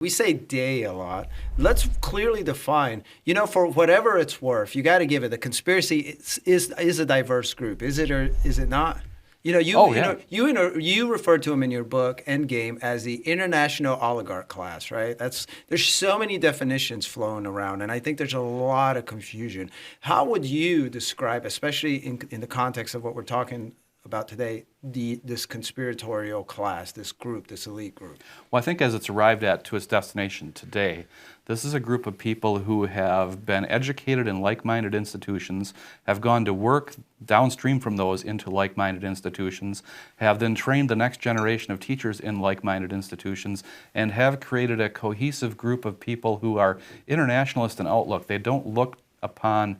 We say they a lot. Let's clearly define, for whatever it's worth, you got to give it. The conspiracy is a diverse group. Is it or is it not? Oh, yeah. You referred to them in your book Endgame as the international oligarch class, right? There's so many definitions flowing around, and I think there's a lot of confusion. How would you describe, especially in the context of what we're talking about today, this conspiratorial class, this group, this elite group? Well, I think as it's arrived at to its destination today, this is a group of people who have been educated in like-minded institutions, have gone to work downstream from those into like-minded institutions, have then trained the next generation of teachers in like-minded institutions, and have created a cohesive group of people who are internationalist in outlook. They don't look upon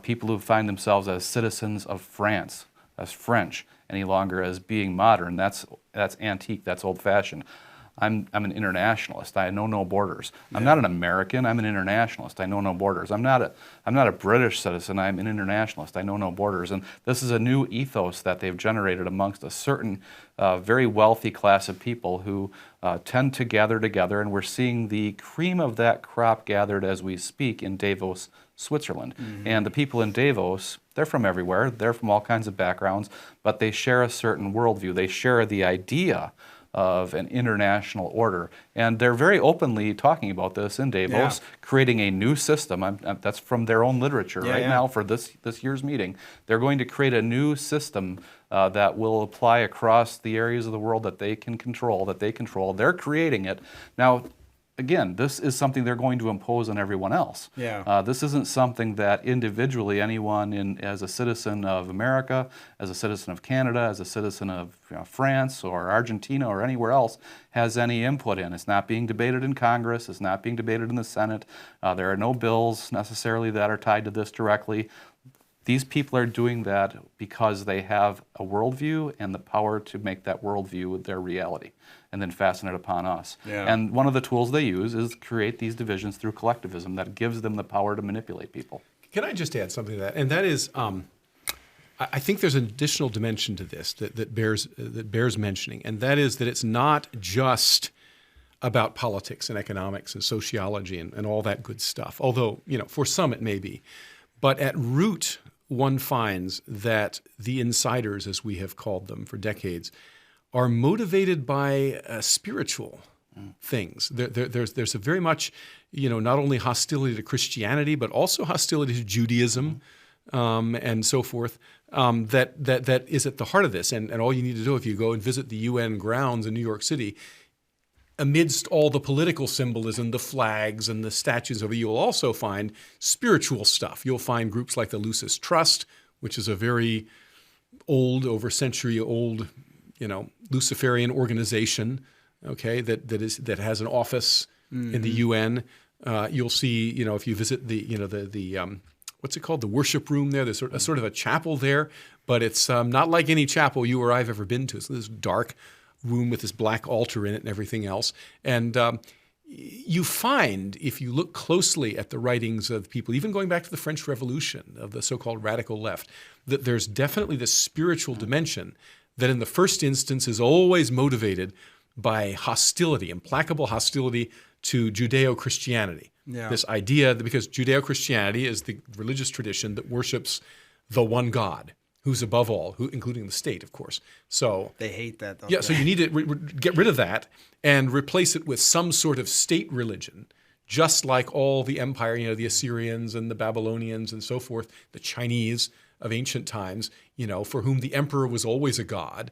people who find themselves as citizens of France, as French, any longer as being modern. That's antique, that's old-fashioned. I'm an internationalist. I know no borders. I'm not an American. I'm an internationalist. I know no borders. I'm not a British citizen. I'm an internationalist. I know no borders. And this is a new ethos that they've generated amongst a certain very wealthy class of people who tend to gather together. And we're seeing the cream of that crop gathered as we speak in Davos, Switzerland. Mm-hmm. And the people in Davos, they're from everywhere. They're from all kinds of backgrounds, but they share a certain worldview. They share the idea of an international order. And they're very openly talking about this in Davos, creating a new system. That's from their own literature now for this year's meeting. They're going to create a new system that will apply across the areas of the world that they can control, They're creating it. Now, again, this is something they're going to impose on everyone else. This isn't something that individually anyone as a citizen of America, as a citizen of Canada, as a citizen of France or Argentina or anywhere else has any input in. It's not being debated in Congress. It's not being debated in the Senate. There are no bills necessarily that are tied to this directly. These people are doing that because they have a worldview and the power to make that worldview their reality and then fasten it upon us. And one of the tools they use is create these divisions through collectivism that gives them the power to manipulate people. Can I just add something to that? And that is, I think there's an additional dimension to this that bears mentioning, and that is that it's not just about politics and economics and sociology and all that good stuff, although, for some it may be. But at root, one finds that the insiders, as we have called them for decades, are motivated by spiritual things. There's a very much, not only hostility to Christianity, but also hostility to Judaism and so forth, that is at the heart of this. And all you need to do if you go and visit the UN grounds in New York City, amidst all the political symbolism, the flags and the statues over, you'll also find spiritual stuff. You'll find groups like the Lucis Trust, which is a very old, over century old, Luciferian organization, that has an office in the UN. You'll see, if you visit the what's it called, the worship room there. There's sort of a chapel there, but it's not like any chapel you or I've ever been to. It's this dark room with this black altar in it and everything else. And you find, if you look closely at the writings of people, even going back to the French Revolution, of the so-called radical left, that there's definitely this spiritual dimension that in the first instance is always motivated by hostility, implacable hostility to Judeo-Christianity. This idea that because Judeo-Christianity is the religious tradition that worships the one God, who's above all, including the state, of course. So they hate that, though. So you need to get rid of that and replace it with some sort of state religion, just like all the empire, the Assyrians and the Babylonians and so forth, the Chinese of ancient times, for whom the emperor was always a god,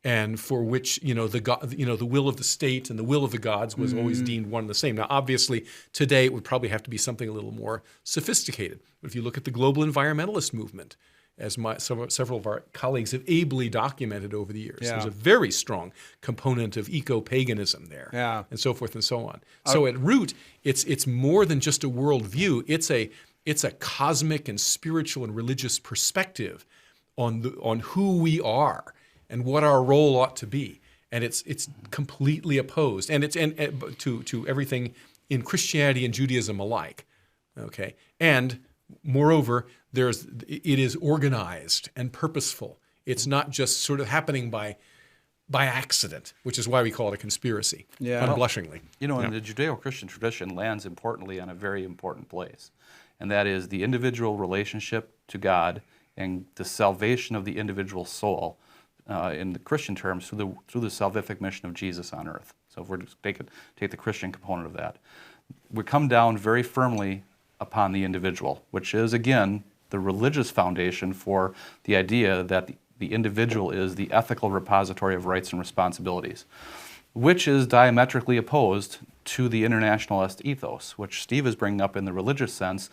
and for which the will of the state and the will of the gods was always deemed one and the same. Now, obviously, today it would probably have to be something a little more sophisticated. But if you look at the global environmentalist movement, as several of our colleagues have ably documented over the years. There's a very strong component of eco-paganism there, and so forth and so on. So at root, it's more than just a worldview. It's a cosmic and spiritual and religious perspective on who we are and what our role ought to be. And it's completely opposed, and to everything in Christianity and Judaism alike. Okay, and moreover, it is organized and purposeful. It's not just sort of happening by by accident, which is why we call it a conspiracy, unblushingly. You know, and the Judeo-Christian tradition lands importantly on a very important place, and that is the individual relationship to God and the salvation of the individual soul, in the Christian terms, through the salvific mission of Jesus on earth. So if we're to take the Christian component of that, we come down very firmly upon the individual, which is, again, the religious foundation for the idea that the individual is the ethical repository of rights and responsibilities, which is diametrically opposed to the internationalist ethos, which Steve is bringing up in the religious sense.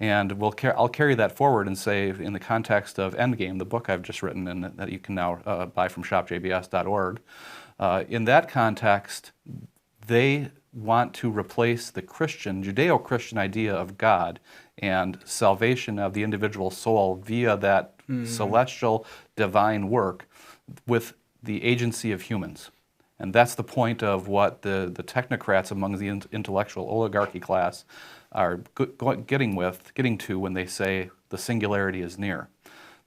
And I'll carry that forward and say, in the context of Endgame, the book I've just written and that you can now buy from shopjbs.org, in that context, they want to replace the Judeo-Christian idea of God and salvation of the individual soul via that celestial divine work with the agency of humans. And that's the point of what the technocrats among the intellectual oligarchy class are getting to when they say the singularity is near.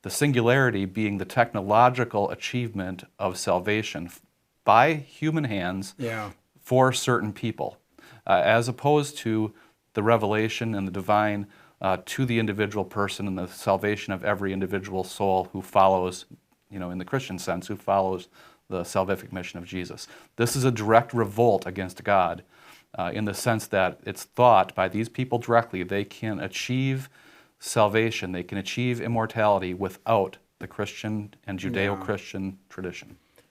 The singularity being the technological achievement of salvation by human hands for certain people, as opposed to the revelation and the divine to the individual person and the salvation of every individual soul who follows, in the Christian sense, who follows the salvific mission of Jesus. This is a direct revolt against God in the sense that it's thought by these people directly they can achieve salvation, they can achieve immortality without the Christian and Judeo-Christian tradition.